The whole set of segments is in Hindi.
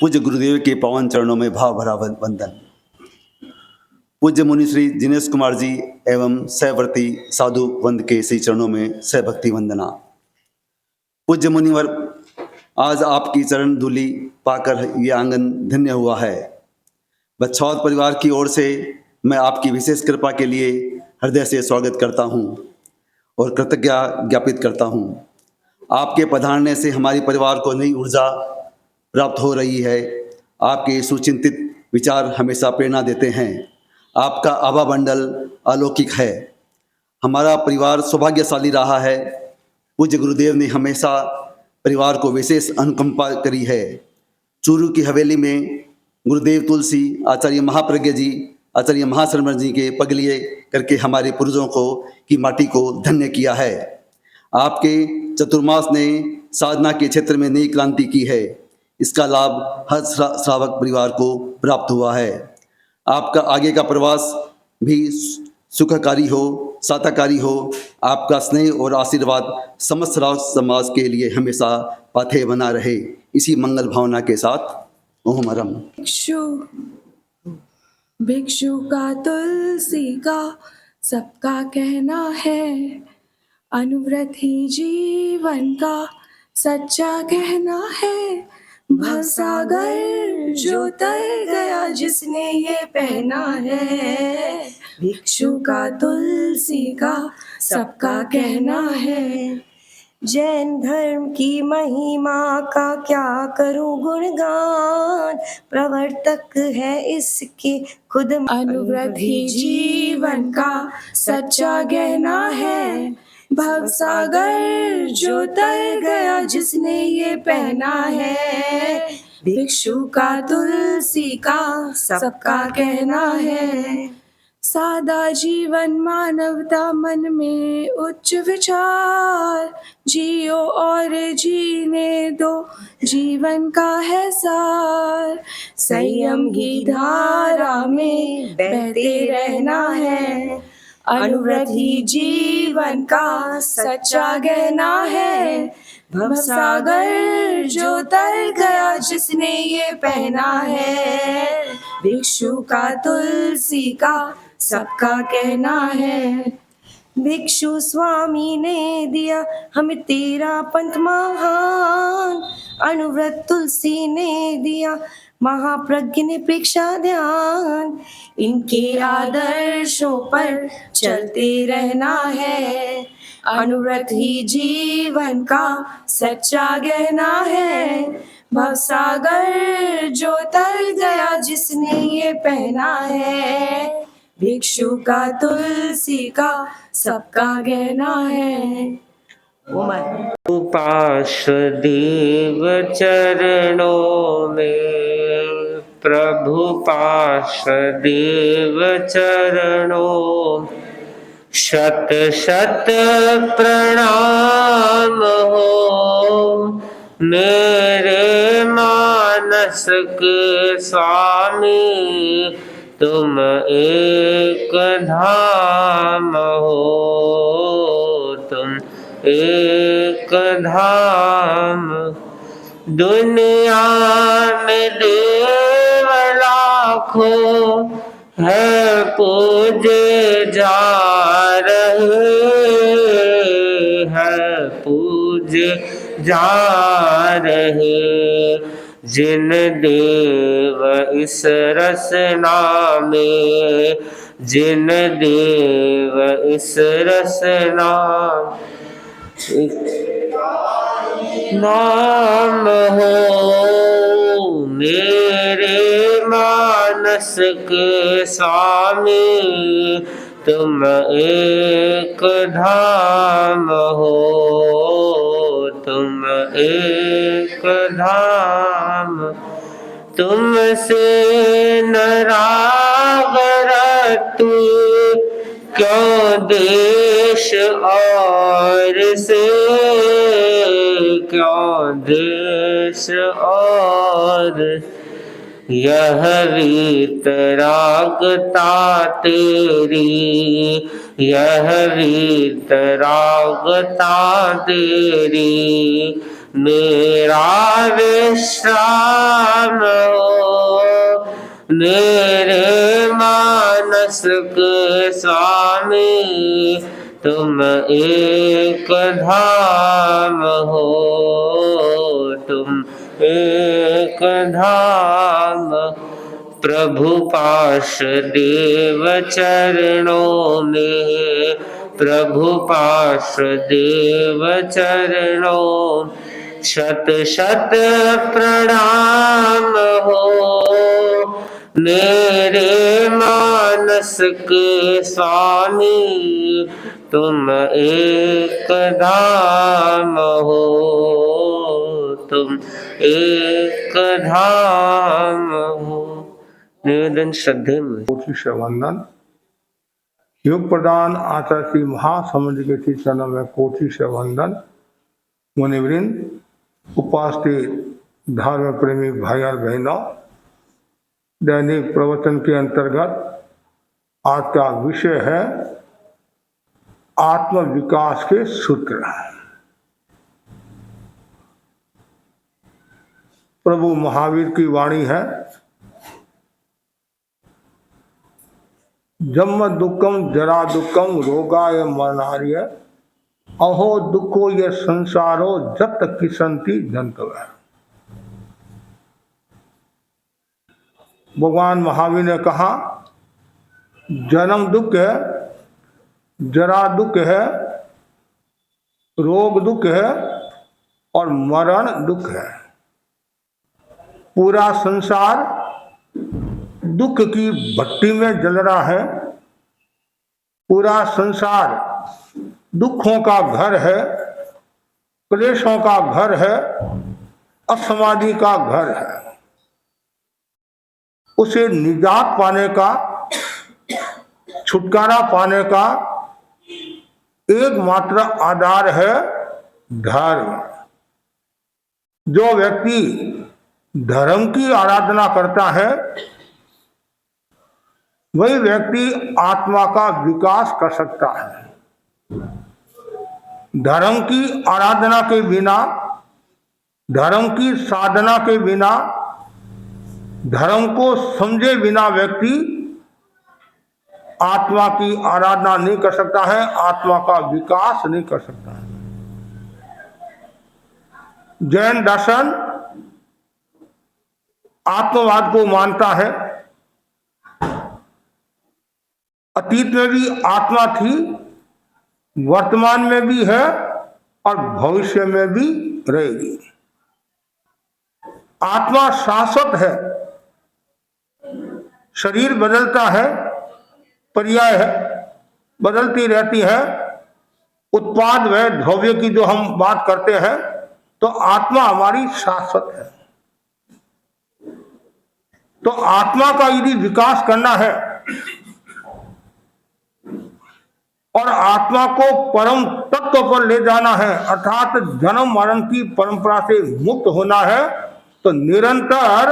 पूज्य गुरुदेव के पावन चरणों में भाव भरा वंदन। पूज्य मुनि श्री जिनेश कुमार जी एवं सहवर्ती साधु वंद के श्री चरणों में सहभक्ति वंदना। पूज्य मुनिवर, आज आपकी चरण धूलि पाकर ये आंगन धन्य हुआ है। बच्छौत परिवार की ओर से मैं आपकी विशेष कृपा के लिए हृदय से स्वागत करता हूँ और कृतज्ञता ज्ञापित करता हूँ। आपके पधारने से हमारी परिवार को नई ऊर्जा प्राप्त हो रही है। आपके सुचिंतित विचार हमेशा प्रेरणा देते हैं। आपका आभा मंडल अलौकिक है। हमारा परिवार सौभाग्यशाली रहा है। पूज्य गुरुदेव ने हमेशा परिवार को विशेष अनुकंपा करी है। चूरू की हवेली में गुरुदेव तुलसी, आचार्य महाप्रज्ञ जी, आचार्य महाशर्मण जी के पगलिए करके हमारे पूर्वजों को की माटी को धन्य किया है। आपके चतुर्मास ने साधना के क्षेत्र में नई क्रांति की है। इसका लाभ हर श्रावक परिवार को प्राप्त हुआ है। आपका आगे का प्रवास भी सुखकारी हो, साताकारी हो। आपका स्नेह और आशीर्वाद समस्त श्रावक समाज के लिए हमेशा पाथे बना रहे। इसी मंगल भावना के साथ ओम हरम। भिक्षु का तुलसी का सबका कहना है, अनुव्रत ही जीवन का सच्चा कहना है। भवसागर जो तर गया जिसने ये पहना है, भिक्षु का तुलसी का सबका कहना है। जैन धर्म की महिमा का क्या करूं गुणगान, प्रवर्तक है इसके खुद अनुव्रत ही जीवन का सच्चा कहना है। भवसागर जो तर गया जिसने ये पहना है, भिक्षु का तुलसी का सबका कहना है। सादा जीवन मानवता मन में उच्च विचार, जियो और जीने दो जीवन का है सार। संयम ही धारा में बहते रहना है, अनुव्रत ही जीवन का सच्चा कहना है। भवसागर जो तर गया जिसने ये पहना है, भिक्षु का तुलसी का सबका कहना है। भिक्षु स्वामी ने दिया हमें तेरा पंथ महान, अनुव्रत तुलसी ने दिया महाप्रज्ञ ने प्रेक्षा ध्यान। इनके आदर्शों पर चलते रहना है, अनुव्रत ही जीवन का सच्चा कहना है। भवसागर जो तर गया जिसने ये पहना है, भिक्षु का तुलसी का सबका कहना है। पार्षदेव चरणों में, प्रभु पार्षदेव चरणों, शत शत प्रणाम हो। मेरे मानस के स्वामी तुम एक धाम हो, तुम एक धाम। दुनिया में देव लाखों है पूजे जा रहे हैं, पूजे जा रहे। जिन देव इस रसना में, जिन देव इस रसना नाम हो। मेरे मानस के स्वामी तुम एक धाम हो, तुम एक धाम। तुमसे नाराग रहती क्यों देश और से, क्यों देश और। यह वीतरागता तेरी, यह वीतरागता तेरी। मेरा विश्राम हो। मेरे मानस के स्वामी तुम एक धाम हो, तुम एक धाम। प्रभु पार्षदेव चरणों में, प्रभु पार्षदेव चरणों शत शत प्रणाम हो। मेरे मानस के स्वामी तुम एक धाम हो, तुम एक धाम हो। निवेदन श्रद्धे में कोटि से वंदन। योग प्रदान आचार्य श्री महासमुद्र के श्री चरणों में कोटि से वंदन। मुनिवृंद, उपास्थित धर्म प्रेमी भाई और बहनों, दैनिक प्रवचन के अंतर्गत आज का विषय है आत्म विकास के सूत्र। प्रभु महावीर की वाणी है, जन्म दुखम जरा दुखम रोगाय मरणार्य अहो दुखो ये संसारो जत किसंती जंतव। भगवान महावीर ने कहा जन्म दुख है, जरा दुख है, रोग दुख है और मरण दुख है। पूरा संसार दुख की भट्टी में जल रहा है। पूरा संसार दुखों का घर है, क्लेशों का घर है, असमाधि का घर है। उसे निजात पाने का, छुटकारा पाने का एकमात्र आधार है धर्म। जो व्यक्ति धर्म की आराधना करता है वही व्यक्ति आत्मा का विकास कर सकता है। धर्म की आराधना के बिना, धर्म की साधना के बिना, धर्म को समझे बिना व्यक्ति आत्मा की आराधना नहीं कर सकता है, आत्मा का विकास नहीं कर सकता है। जैन दर्शन आत्मवाद को मानता है। अतीत में भी आत्मा थी, वर्तमान में भी है और भविष्य में भी रहेगी। आत्मा शाश्वत है, शरीर बदलता है, पर्याय है, बदलती रहती है। उत्पाद व द्रव्य की जो हम बात करते हैं तो आत्मा हमारी शाश्वत है। तो आत्मा का यदि विकास करना है और आत्मा को परम तत्व पर ले जाना है, अर्थात जन्म मरण की परंपरा से मुक्त होना है, तो निरंतर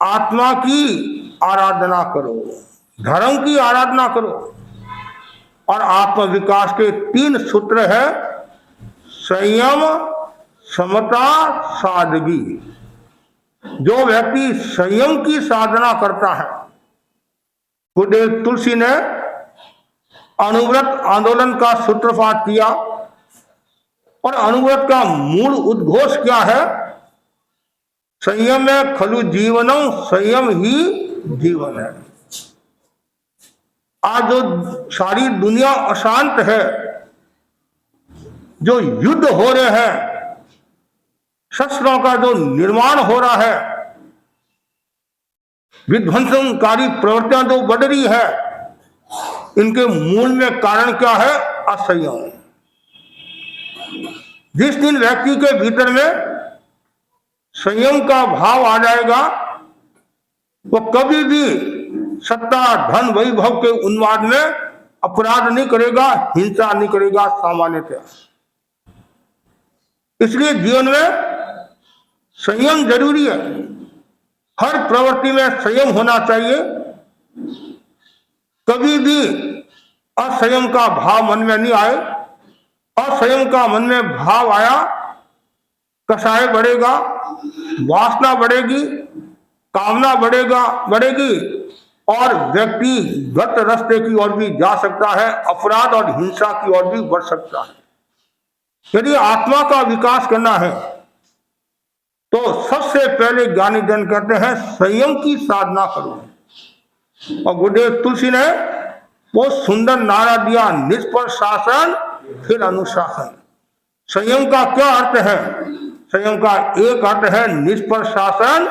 आत्मा की आराधना करो, धर्म की आराधना करो। और आत्म विकास के 3 सूत्र है, संयम, समता, सादगी। जो व्यक्ति संयम की साधना करता है, गुरुदेव तुलसी ने अनुव्रत आंदोलन का सूत्रपात किया और अनुव्रत का मूल उद्घोष क्या है? संयम में खलु जीवनम, संयम ही जीवन है। आज जो सारी दुनिया अशांत है, जो युद्ध हो रहे हैं, शस्त्रों का जो निर्माण हो रहा है, विध्वंसनकारी प्रवृत्तियां जो बढ़ रही है, इनके मूल में कारण क्या है? असंयम। जिस दिन व्यक्ति के भीतर में संयम का भाव आ जाएगा, वो कभी भी सत्ता, धन, वैभव के उन्माद में अपराध नहीं करेगा, हिंसा नहीं करेगा सामान्यतः। इसलिए जीवन में संयम जरूरी है। हर प्रवृत्ति में संयम होना चाहिए। कभी भी असंयम का भाव मन में नहीं आए। असंयम का मन में भाव आया कषाय बढ़ेगा, वासना बढ़ेगी, कामना बढ़ेगी और व्यक्ति गलत रास्ते की ओर भी जा सकता है, अपराध और हिंसा की ओर भी बढ़ सकता है। यदि आत्मा का विकास करना है तो सबसे पहले ज्ञानी जन कहते हैं संयम की साधना करो। और गुरुदेव तुलसी ने बहुत सुंदर नारा दिया, निष्पक्ष शासन फिर अनुशासन। संयम का क्या अर्थ है? संयम का एक अर्थ है निष्पक्ष शासन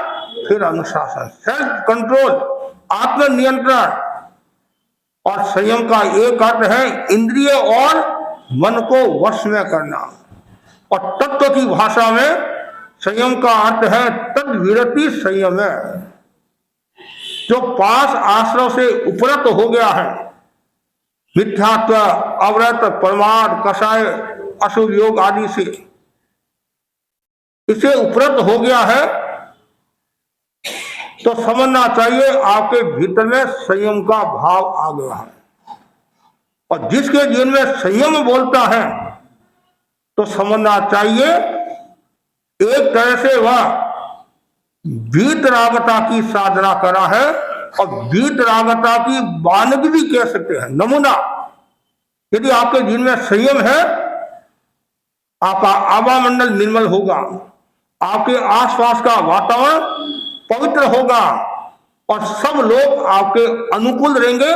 फिर अनुशासन, सेल्फ कंट्रोल, आत्म नियंत्रण। और संयम का एक अर्थ है इंद्रिय और मन को वश में करना। और तत्व की भाषा में संयम का अर्थ है तद्विरति संयम है। जो पांच आश्रव से उपरत हो गया है, मिथ्यात्व, अव्रत, प्रमाद, कषाय, अशुभ योग आदि से इसे उपरत हो गया है, तो समझना चाहिए आपके भीतर में संयम का भाव आ गया है। और जिसके जीवन में संयम बोलता है तो समझना चाहिए एक तरह से वह वीतरागता की साधना करा है। और वीतरागता की वानगी भी कह सकते हैं, नमूना। यदि आपके जीवन में संयम है, आपका आवामंडल निर्मल होगा, आपके आसपास का वातावरण पवित्र होगा और सब लोग आपके अनुकूल रहेंगे।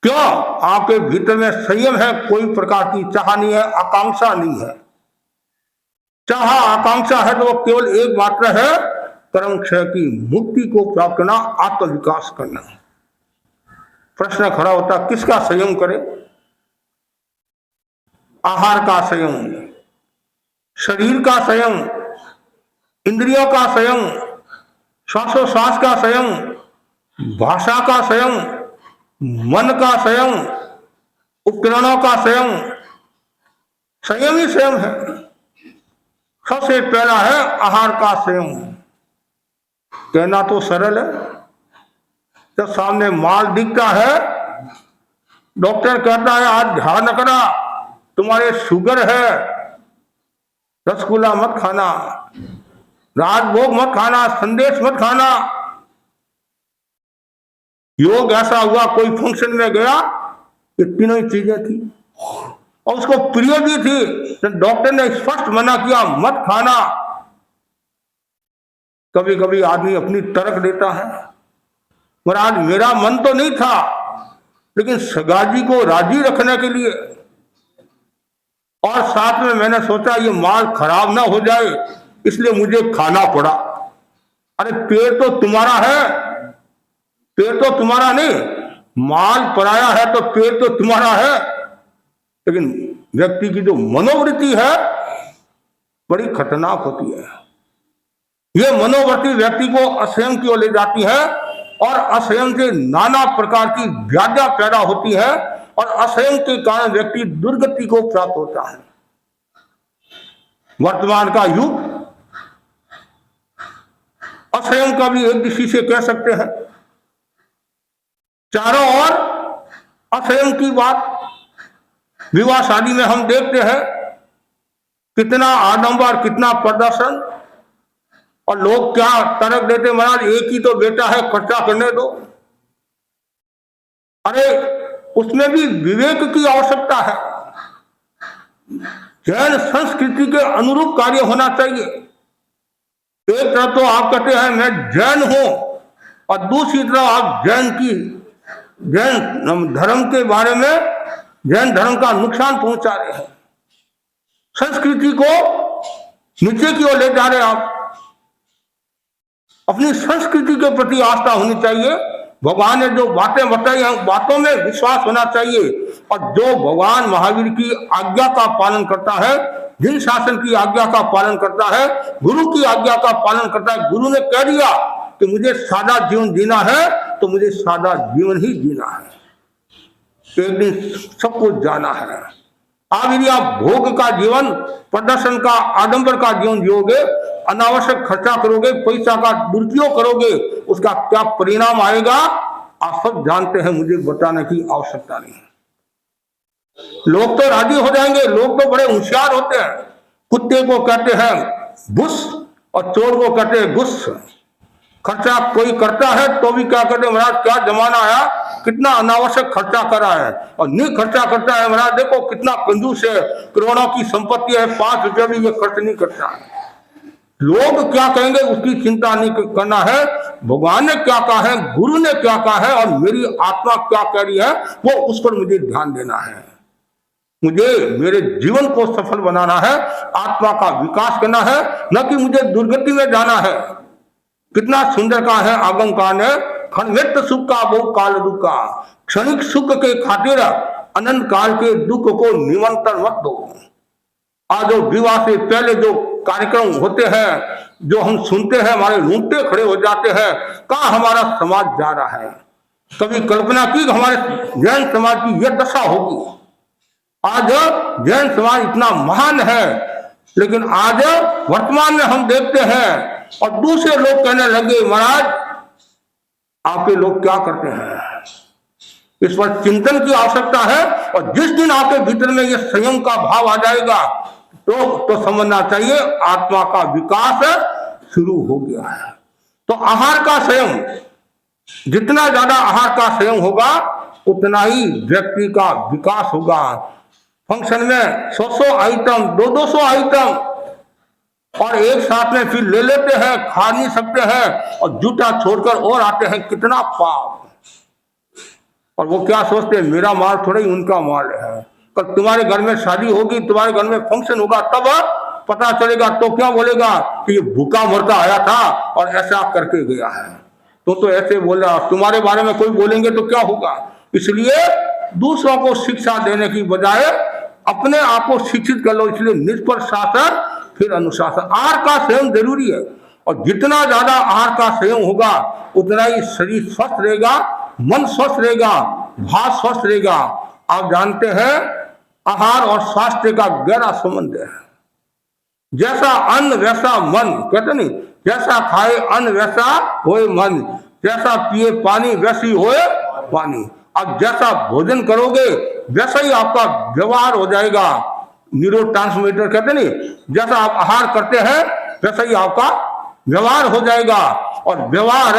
क्यों? आपके भीतर में संयम है, कोई प्रकार की चाह नहीं है, आकांक्षा नहीं है। चाह आकांक्षा है तो वो केवल एक मात्र है, कर्म क्षय की मुक्ति को प्राप्त करना, आत्मविकास करना। प्रश्न खड़ा होता किसका संयम करे? आहार का संयम, शरीर का संयम, इंद्रियों का संयम, श्वासोश्वास का संयम, भाषा का संयम, मन का संयम, उपकरणों का संयम। संयम ही संयम है। सबसे पहला है आहार का संयम। कहना तो सरल है, जब सामने माल दिखता है, डॉक्टर कहता है आज ध्यान रखना, तुम्हारे शुगर है, रसगुल्ला मत खाना, राजभोग मत खाना, संदेश मत खाना। योग ऐसा हुआ, कोई फंक्शन में गया, ये तीनों ही चीजें थी और उसको प्रिय भी थी, तो डॉक्टर ने स्पष्ट मना किया मत खाना। कभी कभी आदमी अपनी तर्क देता है, महाराज मेरा मन तो नहीं था, लेकिन सगाजी को राजी रखने के लिए और साथ में मैंने सोचा ये माल खराब ना हो जाए, इसलिए मुझे खाना पड़ा। अरे पेट तो तुम्हारा है, पेट तो तुम्हारा नहीं, माल पराया है तो पेट तो तुम्हारा है। लेकिन व्यक्ति की जो मनोवृत्ति है बड़ी खतरनाक होती है। यह मनोवृत्ति व्यक्ति को असंयम की ओर ले जाती है और असंयम से नाना प्रकार की व्याधियां पैदा होती है और असंयम के कारण व्यक्ति दुर्गति को प्राप्त होता है। वर्तमान का युग असंयम का भी एक दृष्टि से कह सकते हैं। चारों ओर असंयम की बात। विवाह शादी में हम देखते हैं कितना आडंबर, कितना प्रदर्शन, और लोग क्या तर्क देते, महाराज एक ही तो बेटा है, खर्चा करने दो। अरे उसमें भी विवेक की आवश्यकता है। जैन संस्कृति के अनुरूप कार्य होना चाहिए। एक तरफ तो आप कहते हैं मैं जैन हूं और दूसरी तरफ आप जैन धर्म के बारे में, जैन धर्म का नुकसान पहुंचा रहे हैं, संस्कृति को नीचे की ओर ले जा रहे हैं। आप अपनी संस्कृति के प्रति आस्था होनी चाहिए। भगवान ने जो बातें बताई हैं बातों में विश्वास होना चाहिए। और जो भगवान महावीर की आज्ञा का पालन करता है, जिन शासन की आज्ञा का पालन करता है, गुरु की आज्ञा का पालन करता है, गुरु ने कह दिया कि मुझे सादा जीवन जीना है तो मुझे सादा जीवन ही जीना है। एक दिन सब कुछ जाना है। आप यदि आप भोग का जीवन, प्रदर्शन का, आडंबर का जीवन जियोगे, अनावश्यक खर्चा करोगे, पैसा का दुरुपयोग करोगे, उसका क्या परिणाम आएगा आप सब जानते हैं, मुझे बताने की आवश्यकता नहीं है। लोग तो राजी हो जाएंगे, लोग तो बड़े होशियार होते हैं। कुत्ते को कहते हैं भुस और चोर को कहते हैं गुस्स। खर्चा कोई करता है तो भी क्या कहते हैं महाराज, क्या जमाना आया, कितना अनावश्यक खर्चा करा है, और नहीं खर्चा करता है महाराज देखो कितना कंजूस है, करोड़ों की संपत्ति है, 5 रुपये भी ये खर्च नहीं करता है। लोग क्या कहेंगे उसकी चिंता नहीं करना है, भगवान ने क्या कहा है, गुरु ने क्या कहा है और मेरी आत्मा क्या कह रही है, वो उस पर मुझे ध्यान देना है। मुझे मेरे जीवन को सफल बनाना है, आत्मा का विकास करना है, न कि मुझे दुर्गति में जाना है। कितना सुंदर का है आगम कान है, खंड सुख का बहु काल दुखा, क्षणिक सुख के खातिर अनंत काल के दुख को निमंत्रण मत दो। आज जो विवाह से पहले जो कार्यक्रम होते हैं, जो हम सुनते हैं, हमारे रोंगटे खड़े हो जाते हैं, कहाँ हमारा समाज जा रहा है। कभी कल्पना की हमारे जैन समाज की यह दशा होगी। आज जैन समाज इतना महान है, लेकिन आज वर्तमान में हम देखते हैं और दूसरे लोग कहने लगे महाराज आपके लोग क्या करते हैं। इस पर चिंतन की आवश्यकता है, और जिस दिन आपके भीतर में यह संयम का भाव आ जाएगा तो समझना चाहिए आत्मा का विकास शुरू हो गया है। तो आहार का संयम, जितना ज्यादा आहार का संयम होगा उतना ही व्यक्ति का विकास होगा। फंक्शन में 100 आइटम 200 आइटम और एक साथ में फिर ले लेते हैं, खा नहीं सकते हैं और जूठा छोड़कर और आते हैं, कितना पाप। और वो क्या सोचते हैं मेरा माल थोड़ा ही उनका माल है। कल तुम्हारे घर में शादी होगी, तुम्हारे घर में फंक्शन होगा, तब पता चलेगा तो क्या बोलेगा कि ये भूखा मरता आया था और ऐसा करके गया है, तो ऐसे बोला। तुम्हारे बारे में कोई बोलेंगे तो क्या होगा। इसलिए दूसरों को शिक्षा देने की बजाय अपने आप को शिक्षित कर लो। इसलिए निष्पर शासन फिर अनुशासन। आहार का संयम जरूरी है, और जितना ज्यादा आहार का संयम होगा उतना ही शरीर स्वस्थ रहेगा, मन स्वस्थ रहेगा, भाव स्वस्थ रहेगा। आप जानते हैं आहार और स्वास्थ्य का गहरा संबंध है। जैसा अन्न वैसा मन, कहते नहीं, जैसा खाए अन्न वैसा होए मन, जैसा पिए पानी वैसी होए पानी। आप जैसा भोजन करोगे वैसा ही आपका व्यवहार हो जाएगा। न्यूरोट्रांसमीटर कहते नहीं, जैसा आप आहार करते हैं वैसा ही आपका व्यवहार हो जाएगा। और व्यवहार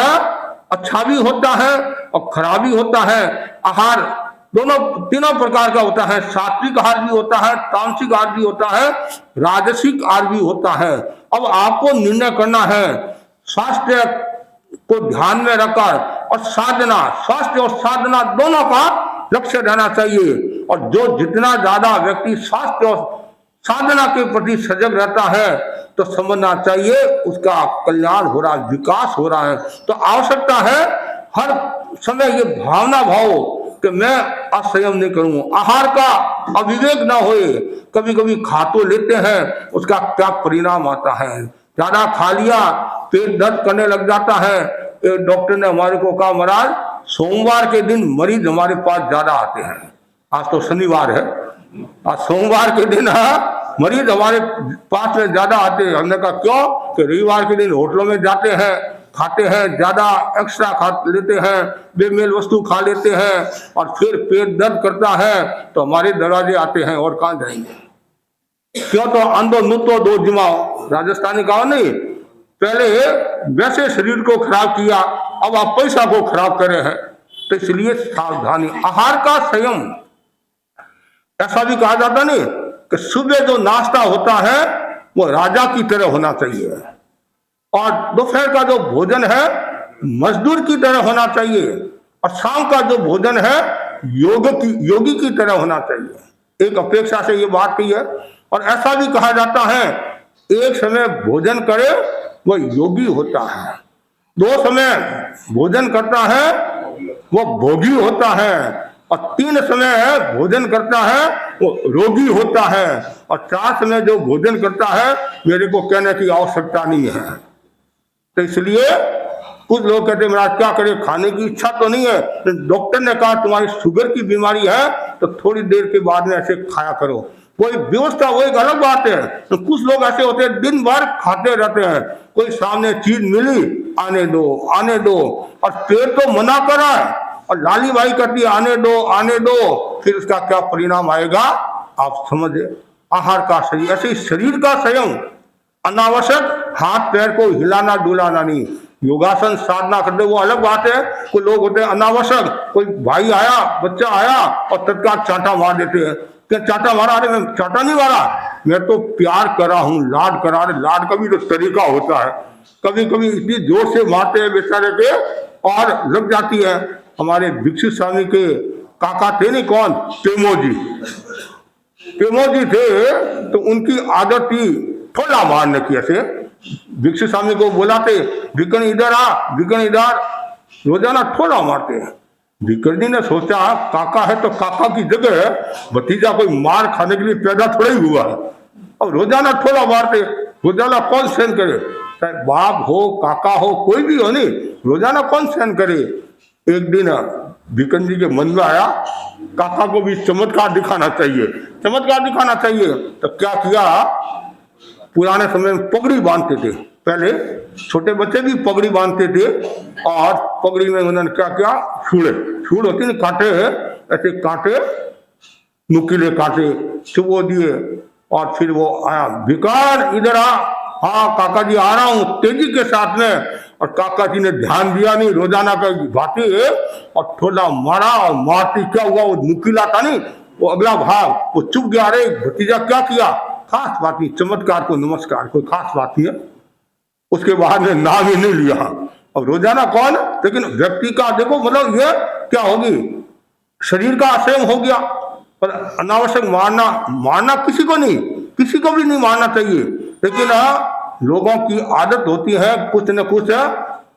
अच्छा भी होता है और खराब भी होता है। आहार तीनों प्रकार का होता है। सात्विक आहार भी होता है, तामसिक आहार भी होता है, राजसिक आहार भी होता है। अब आपको निर्णय करना है, स्वास्थ्य को ध्यान में रखकर, और साधना, स्वास्थ्य और साधना दोनों का लक्ष्य रहना चाहिए। और जो जितना ज्यादा व्यक्ति स्वास्थ्य और साधना के प्रति सजग रहता है तो समझना चाहिए उसका कल्याण हो रहा है, विकास हो रहा है। तो आवश्यकता है हर समय ये भावना भाव कि मैं असंयम नहीं करूंगा, आहार का अविवेक ना होए। कभी कभी खा तो लेते हैं, उसका क्या परिणाम आता है। ज्यादा खा लिया, पेट दर्द करने लग जाता है। एक डॉक्टर ने हमारे को कहा महाराज सोमवार के दिन मरीज हमारे पास ज्यादा आते हैं। आज तो शनिवार है, आज सोमवार के दिन मरीज हमारे पास में ज्यादा आते हैं। हमने कहा क्यों, कि रविवार के दिन होटलों में जाते हैं, खाते हैं, ज्यादा एक्स्ट्रा खा लेते हैं, बेमेल वस्तु खा लेते हैं, और फिर पेट दर्द करता है तो हमारे दरवाजे आते हैं, और कहाँ जाएंगे। क्यों, तो अंधो नुतो दो जिमाओ, राजस्थानी कहा नहीं, पहले वैसे शरीर को खराब किया, अब आप पैसा को खराब करे हैं। तो इसलिए सावधानी, आहार का संयम। ऐसा भी कहा जाता नहीं कि सुबह जो नाश्ता होता है वो राजा की तरह होना चाहिए, और दोपहर का जो भोजन है मजदूर की तरह होना चाहिए, और शाम का जो भोजन है योगी की तरह होना चाहिए। एक अपेक्षा से ये बात कही है। और ऐसा भी कहा जाता है एक समय भोजन करे वो योगी होता है, 2 समय भोजन करता है वो भोगी होता है, और 3 समय भोजन करता है वो रोगी होता है, और 4 समय जो भोजन करता है मेरे को कहने की आवश्यकता नहीं है। तो इसलिए कुछ लोग कहते हैं महाराज क्या करें, खाने की इच्छा तो नहीं है, तो डॉक्टर ने कहा तुम्हारी शुगर की बीमारी है तो थोड़ी देर के बाद में ऐसे खाया करो। कोई व्यवस्था वो एक अलग बात है। तो कुछ लोग ऐसे होते हैं दिन भर खाते रहते हैं, कोई सामने चीज मिली आने दो आने दो, और पेट तो मना करा है और लाली बाई कहती है आने दो, फिर उसका क्या परिणाम आएगा आप समझे। आहार का शरीर, ऐसे शरीर का संयम, अनावश्यक हाथ पैर को हिलाना डुलाना नहीं। योगासन साधना करते वो अलग बात है। कोई लोग होते हैं अनावश्यक, कोई भाई आया बच्चा आया और तत्काल चांटा मार देते हैं। क्या चांटा मारा? अरे मैं चांटा नहीं मारा, मैं तो प्यार करा हूं, लाड करा। अरे लाड का भी तो तरीका होता है। कभी कभी इतनी जोर से मारते हैं बेचारे के और लग जाती है। हमारे भिक्षु स्वामी के काका थे नहीं, कौन, टेमोजी थे, तो उनकी आदत थी ठोला मारने की। ऐसे भिक्षु स्वामी को बुलाते, भिकन इधर आ, भिकन इधर, रोजाना ठोला मारते हैं। भिकन जी ने सोचा काका है तो काका की जगह भतीजा कोई मार खाने के लिए पैदा थोड़ा ही हुआ है, और रोजाना ठोला मारते। रोजाना कौन सहन करे, चाहे बाप हो काका हो कोई भी हो, नहीं रोजाना कौन सहन करे। एक दिन भिकन जी के मन में आया काका को भी चमत्कार दिखाना चाहिए, चमत्कार दिखाना चाहिए। तो क्या किया, पुराने समय में पगड़ी बांधते थे, पहले छोटे बच्चे भी पगड़ी बांधते थे, और पगड़ी में उन्होंने क्या किया, सूड़ होती ना, कांटे, ऐसे कांटे, नुकीले कांटे चुबो दिए। और फिर वो आया, भिकार इधर आ, हाँ काका जी आ रहा हूं, तेजी के साथ में। और काका जी ने ध्यान दिया नहीं, रोजाना का भाती है, और ठोला मारा। और मारती क्या हुआ, वो नुकीला था नहीं, वो अगला भाग वो चुप गया। अरे भतीजा क्या किया, खास बात नहीं, चमत्कार को नमस्कार, कोई खास बात नहीं है। उसके बाद में नाम ही नहीं लिया। और रोजाना कौन, लेकिन व्यक्ति का देखो मतलब ये क्या होगी, शरीर का असंयम हो गया। पर अनावश्यक मारना किसी को नहीं, किसी को भी नहीं मारना चाहिए। लेकिन लोगों की आदत होती है कुछ न कुछ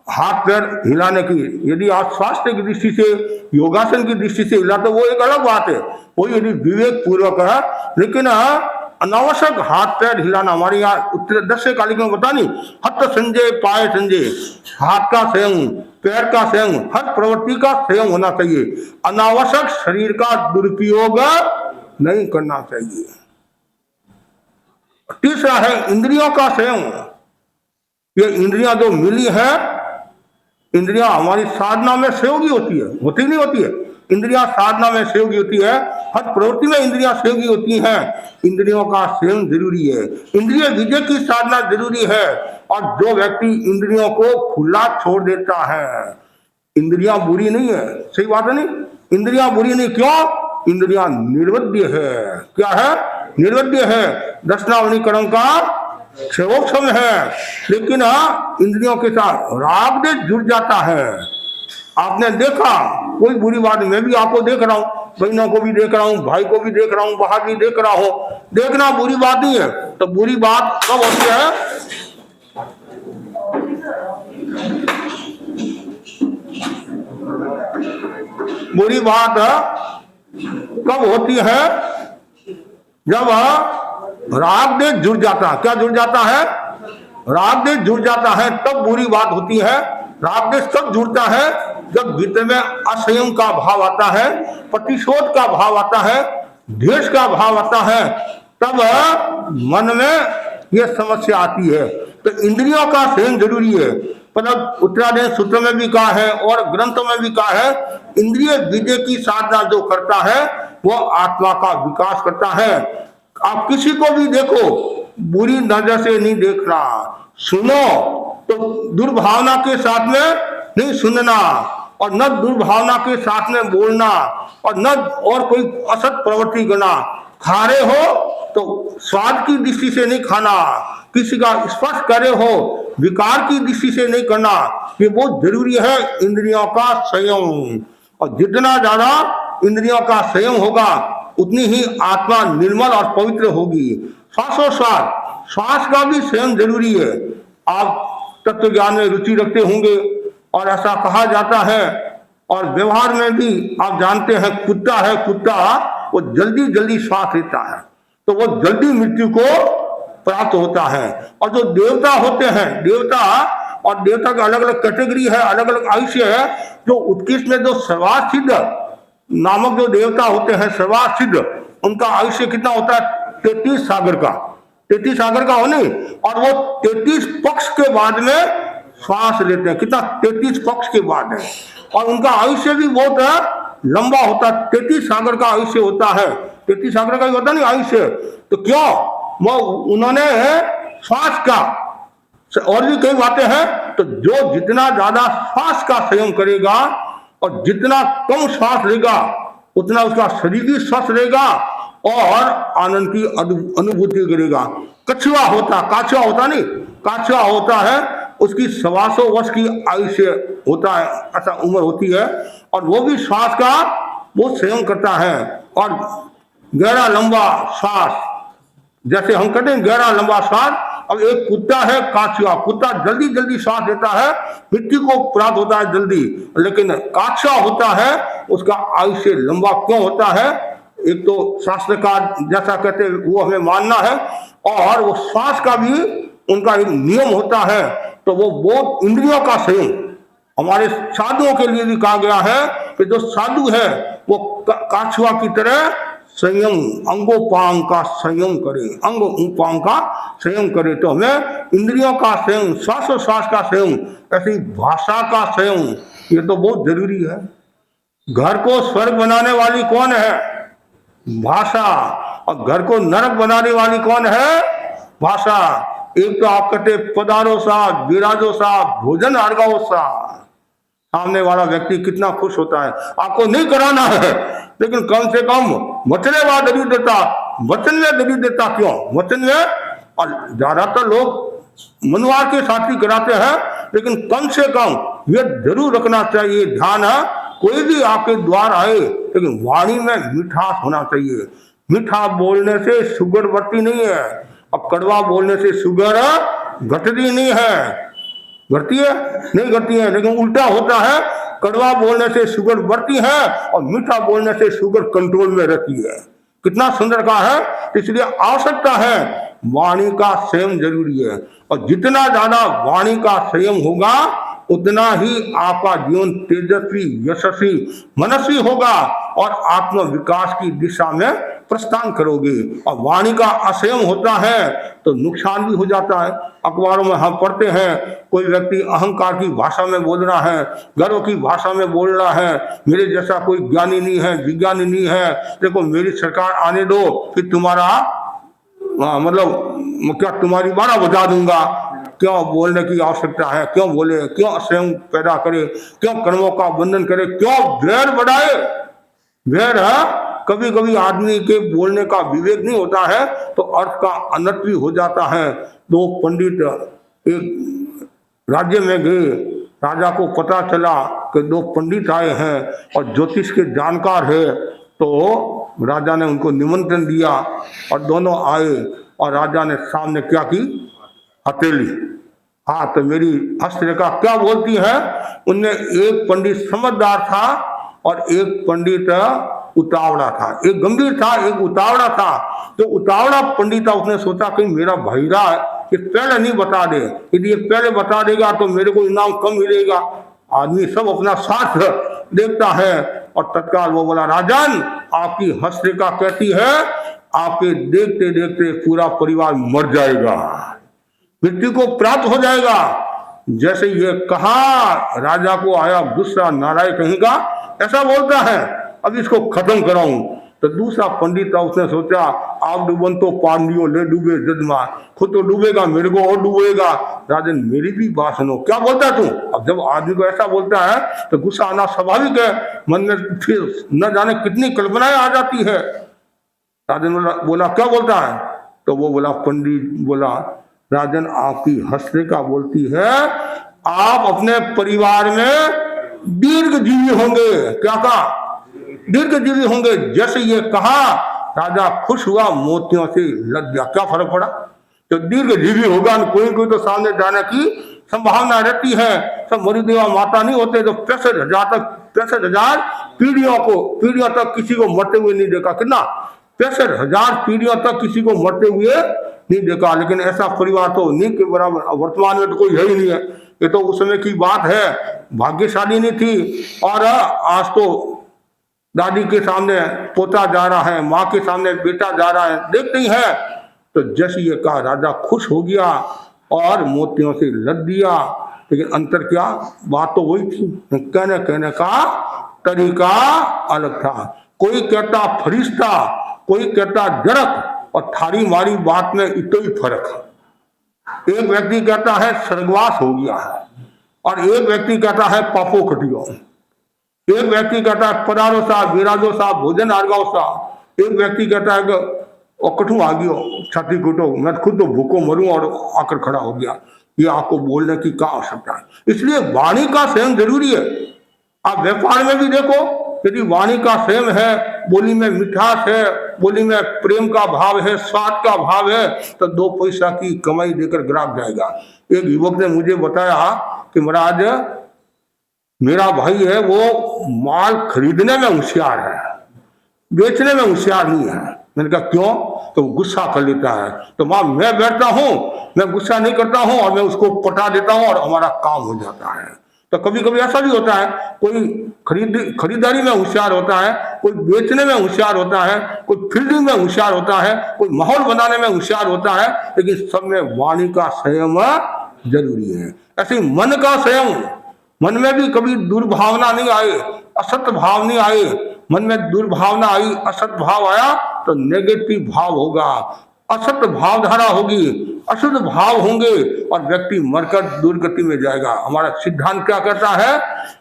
हाथ पैर हिलाने की। यदि आप स्वास्थ्य की दृष्टि से, योगासन की दृष्टि से हिला तो वो एक अलग बात है, वो यदि विवेक पूर्वक है। लेकिन अनावश्यक हाथ पैर हिलाना, हमारे यहाँ उत्तर दक्षिण कालिक में बता नहीं, हस्त संजय पाय संजय, हाथ का संयम, पैर का संयम, हर प्रवृत्ति का संयम होना चाहिए। अनावश्यक शरीर का दुरुपयोग नहीं करना चाहिए। तीसरा है इंद्रियों का संयम। ये इंद्रियां जो मिली है, इंद्रियां हमारी साधना में सहयोगी होती है, होती नहीं होती है, इंद्रियां साधना में सहयोगी होती है, हर प्रवृत्ति में इंद्रियां सहयोगी होती हैं। इंद्रियों का संयम जरूरी है, इंद्रिय विजय की साधना जरूरी है। और जो व्यक्ति इंद्रियों को खुला छोड़ देता है, इंद्रियां बुरी नहीं है, सही बात है नहीं, इंद्रियां बुरी नहीं, क्यों, इंद्रियां निर्वध्य है। क्या है, निर्वध्य है, दर्शनावनीकरण का क्षयोक्षम है। लेकिन इंद्रियों के साथ राग देश जुड़ जाता है। आपने देखा, कोई बुरी बात नहीं, मैं भी आपको देख रहा हूं, बहनों को भी देख रहा हूं, भाई को भी देख रहा हूं, बाहर भी देख रहा हूं, देखना बुरी बात नहीं है। तो बुरी बात कब होती है, बुरी बात कब होती है, जब राग देश जुड़ जाता है। क्या जुड़ जाता है, राग देश जुड़ जाता है, तब बुरी बात होती है। राग देश कब जुड़ता है, जब भीतर में असंयम का भाव आता है, प्रतिशोध का भाव आता है, द्वेष का भाव आता है, तब मन में यह समस्या आती है। तो इंद्रियों का संयम जरूरी है। मतलब उत्तरायण सूत्र में भी कहा है और ग्रंथों में भी कहा है, इंद्रिय विजय की साधना जो करता है वो आत्मा का विकास करता है। आप किसी को भी देखो, बुरी नजर से नहीं देखना, सुनो तो दुर्भावना के साथ में नहीं सुनना, और न दुर्भावना के साथ में बोलना, और न और कोई असत प्रवृत्ति करना। खा रहे हो तो स्वाद की दृष्टि से नहीं खाना, किसी का स्पर्श करे हो विकार की दृष्टि से नहीं करना। ये बहुत जरूरी है, इंद्रियों का संयम। और जितना ज्यादा इंद्रियों का संयम होगा उतनी ही आत्मा निर्मल और पवित्र होगी। श्वासोश्वास, श्वास का भी संयम जरूरी है। आप तत्व ज्ञान में रुचि रखते होंगे और ऐसा कहा जाता है, और व्यवहार में भी आप जानते हैं, कुत्ता है, कुत्ता वो जल्दी जल्दी श्वास लेता है तो वो जल्दी मृत्यु को प्राप्त होता है। और जो देवता होते हैं, देवता का अलग अलग कैटेगरी है, अलग अलग आयुष्य है। जो उत्कृष्ट में जो सर्वासिद्ध नामक जो देवता होते हैं, सर्वासिद्ध, उनका आयुष्य कितना होता है, 33 सागर का, 33 सागर का होने, और वो 33 पक्ष के बाद में श्वास लेते हैं। कितना, 33 पक्ष के बाद है। और उनका आयुष्य भी बहुत लंबा होता है, 33 सागर का आयुष्य होता है। 33 आंकड़े का ही होता नहीं आयुष्य। तो क्यों वो उन्होंने श्वास का और भी कई बातें हैं। तो जो जितना ज्यादा श्वास का संयम करेगा और जितना कम श्वास लेगा उतना उसका शरीर भी स्वस्थ रहेगा और आनंद की अनुभूति करेगा। काछुआ होता नहीं, काछुआ होता है उसकी 125 वर्ष की आयुष्य होता है, ऐसा उम्र होती है, और वो भी श्वास का वो संयम करता है और गहरा लंबा श्वास, जैसे हम कहते हैं गहरा लंबा श्वास। अब एक कुत्ता है काछुआ, कुत्ता जल्दी जल्दी श्वास लेता है, मिट्टी को प्राप्त होता है जल्दी, लेकिन काछुआ होता है उसका आयुष्य लंबा क्यों होता है? एक तो शास्त्रकार जैसा कहते हैं वो हमें मानना है, और वो श्वास का भी उनका एक नियम होता है। तो वो बहुत इंद्रियों का संयम हमारे साधुओं के लिए भी कहा गया है कि जो साधु है वो काछुआ की तरह संयम, अंगोपांग का संयम करे, अंग उपांग का संयम करे। तो हमें इंद्रियों का संयम, श्वासोश्वास का संयम, ऐसी भाषा का संयम, ये तो बहुत जरूरी है। घर को स्वर्ग बनाने वाली कौन है? भाषा। और घर को नरक बनाने वाली कौन है? भाषा। एक तो आप कहते पधारो साहब, विराजो साहब, भोजन अर्गाओ साहब, सामने वाला व्यक्ति कितना खुश होता है। आपको नहीं कराना है, लेकिन कम से कम वचनवा दरी देता, वचन में दरी देता। क्यों वचन में? और ज्यादातर लोग मनवार के साथ ही कराते हैं, लेकिन कम से कम ये जरूर रखना चाहिए ध्यान है, कोई भी आपके द्वार आए लेकिन वाणी में मिठास होना चाहिए। मीठा बोलने से शुगर बढ़ती नहीं है, अब कड़वा बोलने से शुगर घटती नहीं है। बढ़ती है? नहीं घटती है, लेकिन उल्टा होता है, कड़वा बोलने से शुगर बढ़ती है और मीठा बोलने से शुगर कंट्रोल में रहती है। कितना सुंदर कहा है। इसलिए आवश्यकता है वाणी का संयम जरूरी है, और जितना ज्यादा वाणी का संयम होगा उतना ही आपका जीवन तेजस्वी, यशस्वी, मनस्वी होगा और आत्म विकास की दिशा में प्रस्थान करोगे। और वाणी का असंयम होता है तो नुकसान भी हो जाता है। अखबारों में हम पढ़ते हैं कोई व्यक्ति अहंकार की भाषा में बोल रहा है, गर्व की भाषा में बोल रहा है, मेरे जैसा कोई ज्ञानी नहीं है, विज्ञानी नहीं है, देखो मेरी सरकार आने दो फिर तुम्हारा मतलब क्या तुम्हारी बारह बजा दूंगा। क्यों बोलने की आवश्यकता है? क्यों बोले? क्यों असंयम पैदा करे? क्यों कर्मों का बंधन करे? क्यों वैर बढ़ाए? वैर है, कभी कभी आदमी के बोलने का विवेक नहीं होता है तो अर्थ का अनर्थ भी हो जाता है। दो पंडित एक राज्य में गए, राजा को पता चला कि दो पंडित आए हैं और ज्योतिष के जानकार है, तो राजा ने उनको निमंत्रण दिया और दोनों आए और राजा ने सामने क्या की? हथेली। हाँ, तो मेरी हस्तरेखा क्या बोलती है? उनमें एक पंडित समझदार था और एक पंडित उतावड़ा था। एक गंभीर था, एक उतावड़ा था। तो उतावड़ा पंडित था, उसने सोचा कि मेरा भैरा ये पहले नहीं बता दे, यदि ये पहले बता देगा तो मेरे को इनाम कम मिलेगा। आदमी सब अपना साथ देखता है और तत्काल वो बोला, राजन आपकी हस्तरेखा कहती है आपके देखते देखते पूरा परिवार मर जाएगा, मृत्यु को प्राप्त हो जाएगा। जैसे ये कहा, राजा को आया गुस्सा, नारायण कहीं का ऐसा बोलता है, अब इसको खत्म कराऊं। तो दूसरा पंडित था, उसने सोचा आप डूबन तो पांडियो ले डूबे जजमान, खुद तो डूबेगा मेरे को और डूबेगा। राजन मेरी भी बात सुनो, क्या बोलता है तू? अब जब आदमी को ऐसा बोलता है तो गुस्सा आना स्वाभाविक है, मन में फिर न जाने कितनी कल्पनाएं आ जाती है। राजन बोला क्या बोलता है? तो वो बोला, पंडित बोला, राजन आपकी हस्तरेखा बोलती है आप अपने परिवार में दीर्घजीवी होंगे। क्या कहा? दीर्घजीवी होंगे। जैसे ये कहा राजा खुश हुआ, मोतियों से लग गया। क्या फर्क पड़ा? तो दीर्घजीवी होगा, कोई कोई तो सामने जाने की संभावना रहती है। सब मरुदेवा माता नहीं होते तो 65,000 पीढ़ियों तक किसी को मरते हुए नहीं देखा। कितना? 65,000 पीढ़ियों तक किसी को मरते हुए नहीं देखा। लेकिन ऐसा परिवार तो नहीं के बराबर वर्तमान में तो कोई है ही नहीं है। ये तो उस समय की बात है, भाग्यशाली नहीं थी। और आज तो दादी के सामने पोता जा रहा है, माँ के सामने बेटा जा रहा है, देखते ही है। तो जैसे ये कहा राजा खुश हो गया और मोतियों से लद दिया। लेकिन अंतर क्या? बात तो वही थी, कहने का तरीका अलग था। कोई कहता फरिश्ता, कोई कहता जरक और थारी मारी बात में इतना ही फर्क है। एक व्यक्ति कहता है स्वर्गवास हो गया है और एक व्यक्ति कहता है पापो कटियो। एक व्यक्ति कहता है पधारो साहब, विराजो साहब, भोजन आर्गाओ साहब। एक व्यक्ति कहता है कि कठू आ गयो, छाती कूटो, मैं खुद तो भूखो मरूं और आकर खड़ा हो गया। ये आपको बोलने की क्या आवश्यकता है? इसलिए वाणी का संयम जरूरी है। आप व्यापार में भी देखो, यदि वाणी का संयम है, बोली में मिठास है, बोली में प्रेम का भाव है, स्वाद का भाव है, तो 2 पैसा की कमाई देकर ग्राहक जाएगा। एक युवक ने मुझे बताया कि महाराज मेरा भाई है, वो माल खरीदने में होशियार है, बेचने में होशियार नहीं है। मैंने कहा क्यों? तो गुस्सा कर लेता है। तो मां मैं बैठता हूं, मैं गुस्सा नहीं करता हूं और मैं उसको पटा देता हूं और हमारा काम हो जाता है। तो कभी कभी ऐसा भी होता है, कोई खरीदारी में होशियार होता है, कोई बेचने में होशियार होता है, कोई फील्डिंग में होशियार होता है, कोई माहौल बनाने में होशियार होता है, लेकिन सब में वाणी का संयम जरूरी है। ऐसे मन का संयम, मन में भी कभी दुर्भावना नहीं आए, असत भाव नहीं आए। मन में दुर्भावना आई, असत भाव आया तो नेगेटिव भाव होगा, असत भावधारा होगी, अशुद्ध भाव होंगे और व्यक्ति मरकर दुर्गति में जाएगा। हमारा सिद्धांत क्या कहता है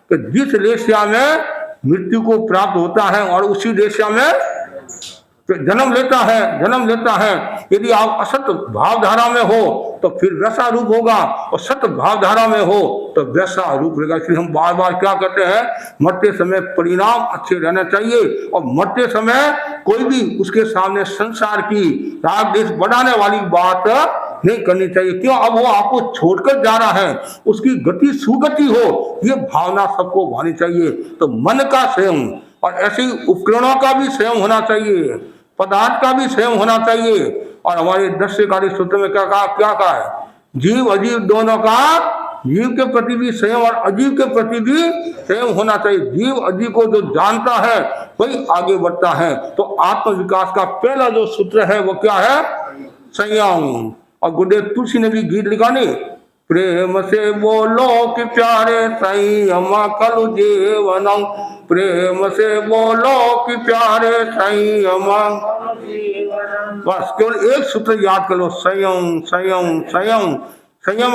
कि जिस रेशा में मृत्यु को प्राप्त होता है और उसी रेशा में जन्म लेता है। यदि आप असत भावधारा में हो तो फिर वैसा रूप होगा और सत भावधारा में हो तो वैसा रूप रहेगा। इसलिए हम बार बार क्या कहते हैं, मरते समय परिणाम अच्छे रहना चाहिए और मरते समय कोई भी उसके सामने संसार की राग देश बढ़ाने वाली बात नहीं करनी चाहिए। क्यों? अब वो आपको छोड़कर जा रहा है, उसकी गति सुगति हो, ये भावना सबको होनी चाहिए। तो मन का संयम और ऐसे ही उपकरणों का भी संयम होना चाहिए, पदार्थ का भी संयम होना चाहिए। और हमारे 10 कार्य सूत्र में क्या कहा है? जीव अजीव दोनों का, जीव के प्रति भी संयम और अजीव के प्रति भी संयम होना चाहिए। जीव अजीव को जो जानता है वही आगे बढ़ता है। तो आत्म विकास का पहला जो सूत्र है वो क्या है? संयम। और गुरुदेव तुलसी ने भी गीत लिखा नहीं, प्रेम से बोलो कि प्यारे संयम कलु जीवनम, प्रेम से बोलो कि प्यारे संयम। बस केवल एक सूत्र याद कर लो, संयम संयम संयम। संयम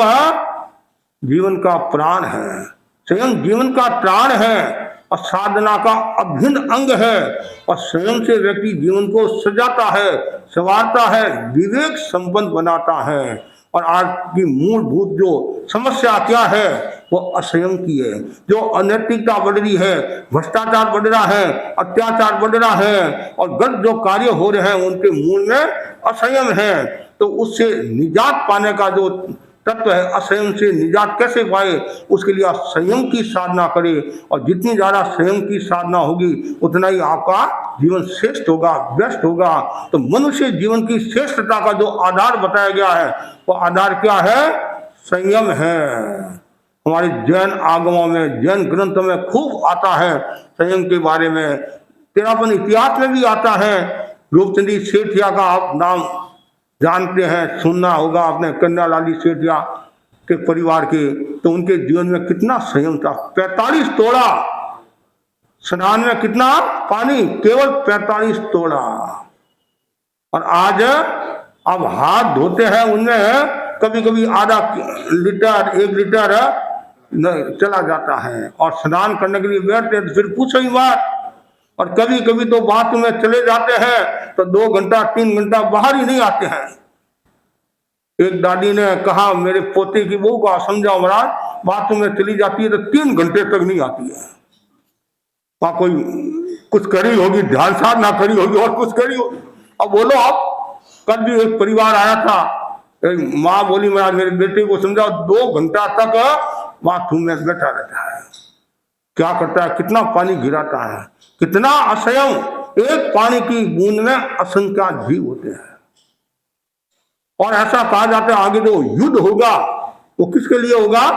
जीवन का प्राण है, संयम जीवन का प्राण है और साधना का अभिन्न अंग है। और संयम से व्यक्ति जीवन को सजाता है, संवारता है, विवेक संपन्न बनाता है। और आज की मूलभूत जो समस्या क्या है वो असंयम की है। जो अनैतिकता बढ़ रही है, भ्रष्टाचार बढ़ रहा है, अत्याचार बढ़ रहा है और गलत जो कार्य हो रहे हैं उनके मूल में असंयम है। तो उससे निजात पाने का जो तत्व है, असंयम से निजात कैसे पाए, उसके लिए आप संयम की साधना करें। और जितनी ज्यादा संयम की साधना होगी उतना ही आपका जीवन श्रेष्ठ होगा, बेस्ट होगा। तो मनुष्य जीवन की श्रेष्ठता का जो आधार बताया गया है वो आधार क्या है? संयम है। हमारे जैन आगमों में, जैन ग्रंथों में खूब आता है संयम के बारे में। तेरापन इतिहास में भी आता है। रूपचंदी सेठिया का आप नाम जानते हैं, सुनना होगा आपने, कन्या लाली सेठिया के परिवार के। तो उनके जीवन में कितना संयम था। 45 तोड़ा स्नान में, कितना पानी? केवल 45 तोड़ा। और आज अब हाथ धोते हैं उनमें कभी कभी आधा लीटर 1 लीटर चला जाता है। और स्नान करने के लिए बैठते हैं तो फिर पूछो ही बात। और कभी कभी तो बाथरूम में चले जाते हैं तो 2 घंटा 3 घंटा बाहर ही नहीं आते हैं। एक दादी ने कहा मेरे पोते की बहू को समझाओ महाराज, बाथरूम में चली जाती है तो 3 घंटे तक नहीं आती है। वहां कोई कुछ करी होगी, ध्यान साधना करी होगी और कुछ करी होगी। अब बोलो आप, कल भी एक परिवार आया था, माँ बोली महाराज मेरे बेटे को समझाओ, 2 घंटा तक बाथरूम में बैठा रहता है। क्या करता है? कितना पानी गिराता है, कितना असंयम। एक पानी की बूंद में असंख्य जीव होते हैं। और ऐसा कहा जाता है आगे जो युद्ध होगा वो किसके लिए होगा?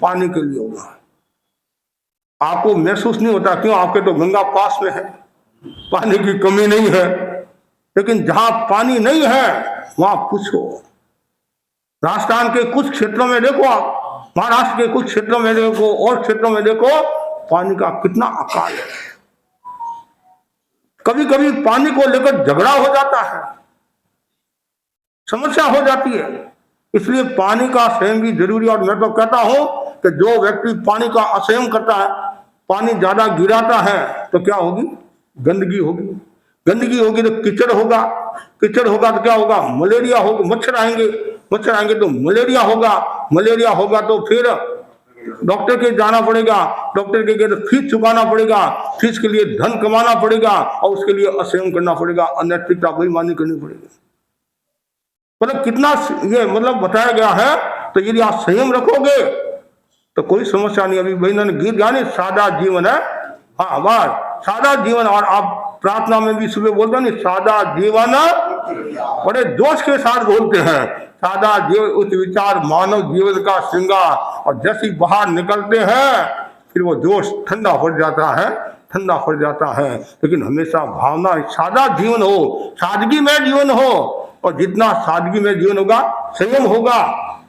पानी के लिए होगा। आपको महसूस नहीं होता, क्यों? आपके तो गंगा पास में है, पानी की कमी नहीं है। लेकिन जहां पानी नहीं है वहां पूछो। राजस्थान के कुछ क्षेत्रों में देखो, आप महाराष्ट्र के कुछ क्षेत्रों में देखो और क्षेत्रों में देखो, पानी का कितना अकाल है। कभी कभी पानी को लेकर झगड़ा हो जाता है, समस्या हो जाती है। इसलिए पानी का संयम भी जरूरी है। और मैं तो कहता हूं कि जो व्यक्ति पानी का असंयम करता है, पानी ज्यादा गिराता है, तो क्या होगी? गंदगी होगी। गंदगी होगी तो कीचड़ होगा, कीचड़ होगा तो क्या होगा? मलेरिया होगा, मच्छर आएंगे, मच्छर आएंगे तो मलेरिया होगा, मलेरिया होगा तो फिर डॉक्टर के जाना पड़ेगा, डॉक्टर के तो फीस चुकाना पड़ेगा, फीस के लिए धन कमाना पड़ेगा और उसके लिए असंयम करना पड़ेगा, अनैतिकता बेईमानी करनी पड़ेगी। मतलब कितना ये मतलब बताया गया है। तो यदि आप संयम रखोगे तो कोई समस्या नहीं। अभी भाई ने गीत गाने, सादा जीवन है, हाँ बात सादा जीवन। और आप प्रार्थना में भी सुबह बोलते हैं, सादा जीवन, बड़े जोश के साथ बोलते हैं, सादा जीवन उच्च विचार मानव जीवन का श्रृंगार। और जैसे बाहर निकलते हैं फिर वो जोश ठंडा पड़ जाता है, ठंडा पड़ जाता है। लेकिन हमेशा भावना सादा जीवन हो, सादगी में जीवन हो। और जितना सादगी में जीवन होगा, संयम होगा,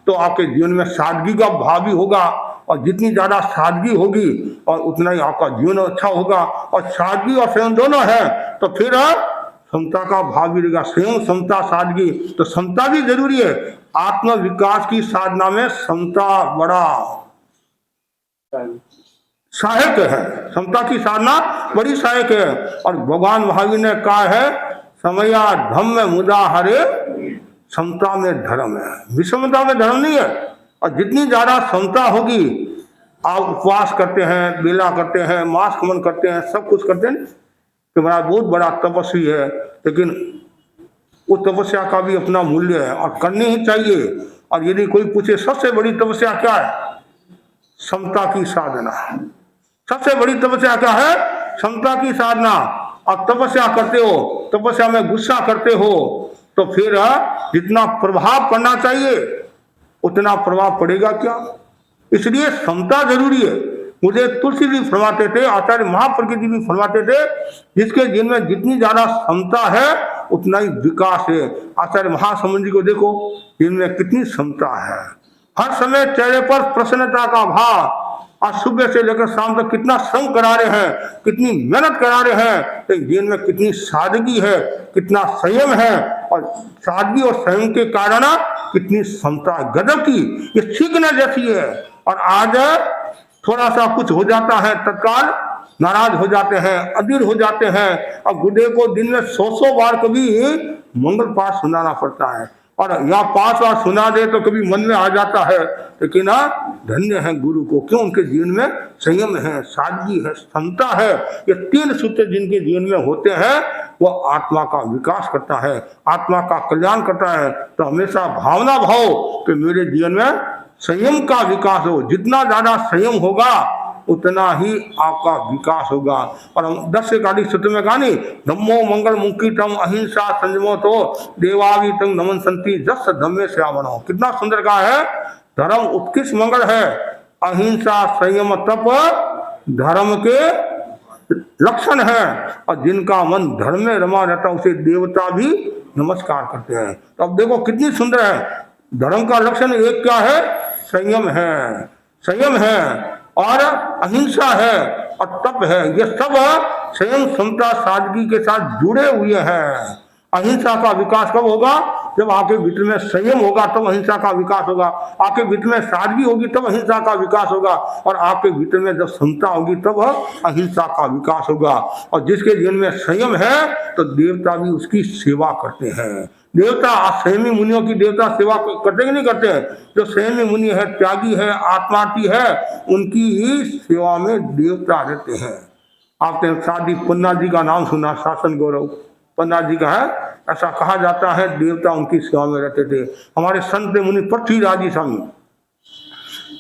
तो आपके जीवन में सादगी का भाव भी होगा। और जितनी ज्यादा सादगी होगी और उतना ही आपका जीवन अच्छा होगा। और सादगी और संयम दोनों है तो फिर समता का भाव भी रहेगा। संयम, समता, सादगी, तो समता भी जरूरी है। आत्म विकास की साधना में समता बड़ा सहायक है, समता की साधना बड़ी सहायक है। और भगवान महावीर ने कहा है, समया धम्म मुदा हरे, समता में धर्म है, विषमता में धर्म नहीं है। और जितनी ज्यादा समता होगी, आप उपवास करते हैं, बेला करते हैं, मांस खमन करते हैं, सब कुछ करते हैं कि बड़ा बहुत बड़ा तपस्वी है, लेकिन उस तपस्या का भी अपना मूल्य है और करनी ही चाहिए। और यदि कोई पूछे सबसे बड़ी तपस्या क्या है? समता की साधना। सबसे बड़ी तपस्या क्या है? समता की साधना। और तपस्या करते हो, तपस्या में गुस्सा करते हो, तो फिर जितना प्रभाव पड़ना चाहिए उतना प्रभाव पड़ेगा क्या? इसलिए समता जरूरी है। मुझे तुलसी जी फरमाते थे, आचार्य महाप्रकृति भी फरमाते थे, जिसके जीवन में जितनी ज्यादा समता है उतना ही विकास है। आचार्य महासमुद्र जी को देखो, जिनमें कितनी समता है, हर समय चेहरे पर प्रसन्नता का भाव। आज सुबह से लेकर शाम तक कितना श्रम करा रहे हैं, कितनी मेहनत करा रहे हैं, तो जीवन में कितनी सादगी है, कितना संयम है। और सादगी और संयम के कारण कितनी समता, गजब की, ये सीखने जैसी है। और आज थोड़ा सा कुछ हो जाता है, तत्काल नाराज हो जाते हैं, अधीर हो जाते हैं। और गुरुदेव को दिन में 100 बार कभी मंगल पाठ सुनाना पड़ता है। और या 5 बार सुना दे तो कभी मन में आ जाता है, लेकिन धन्य है गुरु को, क्यों? उनके जीवन में संयम है, सादगी है, समता है। ये 3 सूत्र जिनके जीवन में होते हैं वो आत्मा का विकास करता है, आत्मा का कल्याण करता है। तो हमेशा भावना भाव कि मेरे जीवन में संयम का विकास हो। जितना ज्यादा संयम होगा उतना ही आपका विकास होगा। और हम 10 एकाधिक सूत्र में कहा नहीं, धम्मो मंगल मुक्तितम अहिंसा संयमो तो देवावी तंग नमन संति जस धम्मे श्यामणो। कितना सुंदर कहा है, धर्म उत्कृष्ट मंगल है, अहिंसा संयम तप धर्म के लक्षण है। और जिनका मन धर्म में रमा रहता है उसे देवता भी नमस्कार करते हैं। तो अब देखो कितनी सुंदर है। धर्म का लक्षण एक क्या है? संयम है, संयम है और अहिंसा है और तप है। ये सब संयम, समता, सादगी के साथ जुड़े हुए हैं। अहिंसा का विकास कब होगा? जब आपके भीतर में संयम होगा तब अहिंसा का विकास होगा। आपके भीतर में सादगी होगी तब अहिंसा का विकास होगा। और आपके भीतर में जब समता होगी तब अहिंसा का विकास होगा। और जिसके जीवन में संयम है तो देवता भी उसकी सेवा करते हैं। देवता, संयमी मुनियों की देवता सेवा करते कि नहीं करते हैं? जो संयमी मुनि है, त्यागी है, आत्मार्थी है, उनकी ही सेवा में देवता रहते हैं। आपने शादी पन्ना जी का नाम सुना, शासन गौरव पन्ना जी का है, ऐसा कहा जाता है देवता उनकी सेवा में रहते थे। हमारे संत मुनि पृथ्वीराज जी स्वामी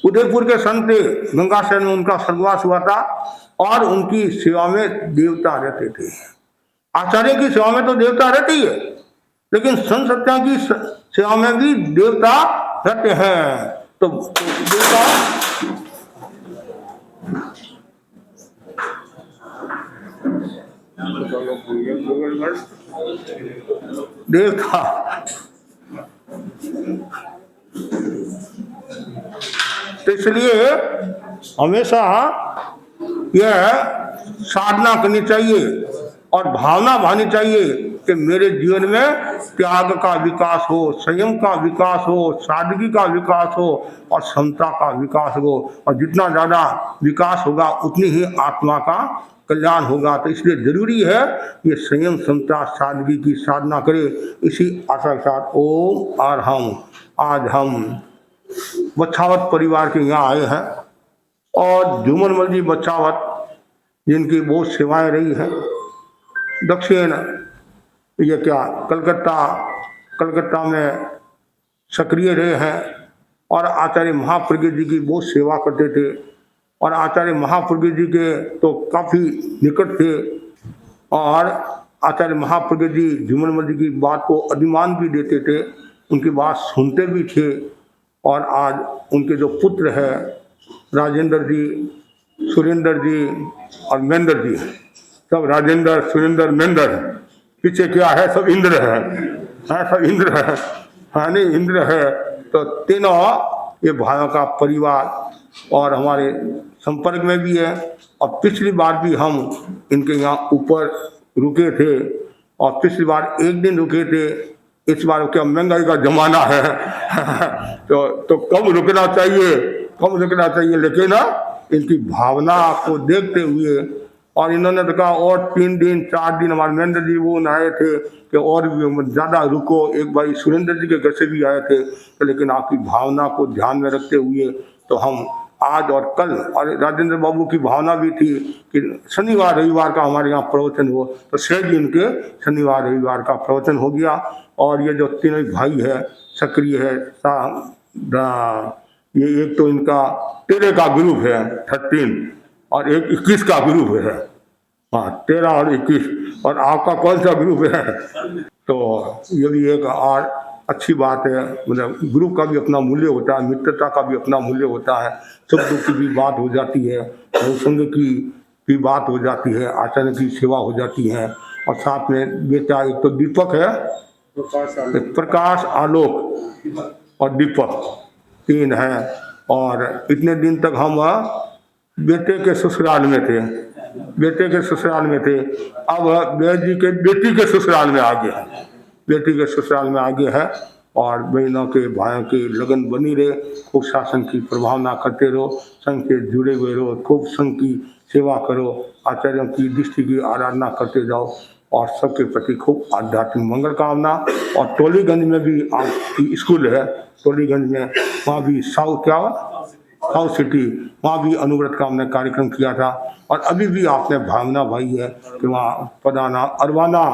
उदयपुर के संत, गंगा शहर में उनका स्वर्गवास हुआ था और उनकी सेवा में देवता रहते थे। आचार्य की सेवा में तो देवता रहते ही है, लेकिन संत सत्या की सेवा में भी देवता रहते हैं। तो देवता देवता तो इसलिए हमेशा यह साधना करनी चाहिए और भावना भानी चाहिए कि मेरे जीवन में त्याग का विकास हो, संयम का विकास हो, सादगी का विकास हो और समता का विकास हो। और जितना ज़्यादा विकास होगा उतनी ही आत्मा का कल्याण होगा। तो इसलिए जरूरी है ये संयम, समता, सादगी की साधना करें। इसी आशा के साथ ओम। और आज हम बछावत परिवार के यहाँ आए हैं और झूमरमल जी बछावत जिनकी बहुत सेवाएं रही हैं दक्षिण ये क्या कलकत्ता में सक्रिय रहे हैं और आचार्य महाप्रज्ञ जी की बहुत सेवा करते थे। और आचार्य महाप्रज्ञ जी के तो काफ़ी निकट थे और आचार्य महाप्रज्ञ जी झूमरमल जी की बात को अधिमान भी देते थे, उनकी बात सुनते भी थे। और आज उनके जो पुत्र है राजेंद्र जी, सुरेंद्र जी और महेंद्र जी, सब राजेंद्र, सुरेंद्र, महेंद्र, पीछे क्या है सब इंद्र है, सब इंद्र है, हाँ नहीं इंद्र है। तो तीनों ये भाइयों का परिवार और हमारे संपर्क में भी है। और पिछली बार भी हम इनके यहाँ ऊपर रुके थे और पिछली बार एक दिन रुके थे। इस बार क्या महंगाई का जमाना है तो कम रुकना चाहिए, लेकिन इनकी भावना को देखते हुए और इन्होंने तो कहा और 3 दिन 4 दिन हमारे महेंद्र जी वो आए थे कि और भी ज़्यादा रुको। एक भाई सुरेंद्र जी के घर से भी आए थे, तो लेकिन आपकी भावना को ध्यान में रखते हुए तो हम आज और कल, और राजेंद्र बाबू की भावना भी थी कि शनिवार रविवार का हमारे यहाँ प्रवचन हो, तो सहज इनके शनिवार रविवार का प्रवचन हो गया। और ये जो तीनों भाई है सक्रिय है, ये एक तो इनका 13 का ग्रुप है 13 और एक 21 का ग्रुप है, हाँ 13 और 21। और आपका कौन सा ग्रुप है? तो ये भी एक और अच्छी बात है। मतलब ग्रुप का भी अपना मूल्य होता है, मित्रता का भी अपना मूल्य होता है, सुख दुख की भी बात हो जाती है, संग की भी बात हो जाती है, आचरण की सेवा हो जाती है। और साथ में बेटा एक तो दीपक है, प्रकाश, आलोक और दीपक, 3 हैं। और इतने दिन तक हम बेटे के ससुराल में थे, अब बेटी जी के बेटी के ससुराल में आ गए हैं। और बहनों के भाइयों की लगन बनी रहे, खूब शासन की प्रभावना करते रहो, संघ से जुड़े हुए रहो, खूब संघ की सेवा करो, आचार्यों की दृष्टि की आराधना करते जाओ और सबके प्रति खूब आध्यात्मिक मंगल कामना। और टोलीगंज में भी आपकी स्कूल है, टोलीगंज में वहाँ भी साउथ सिटी, वहाँ भी अनुव्रत का हमने कार्यक्रम किया था। और अभी भी आपने भावना भाई है कि वहाँ पधारना, अरवाना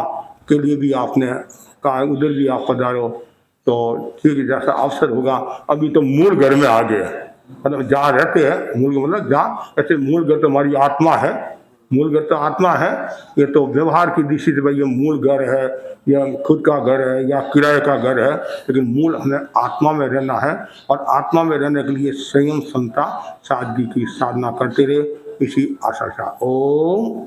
के लिए भी आपने कहा, उधर भी आप पधारो। तो ठीक है, जैसा अवसर होगा। अभी तो मूल घर में आ गए, मतलब जहाँ रहते हैं मूल, मतलब जहाँ ऐसे मूल घर तो हमारी आत्मा है, मूल घर तो आत्मा है। ये तो व्यवहार की दृष्टि से भाई ये मूल घर है या खुद का घर है या किराए का घर है, लेकिन मूल हमें आत्मा में रहना है। और आत्मा में रहने के लिए संयम, समता, सादगी की साधना करते रहे, इसी आशा से ओम।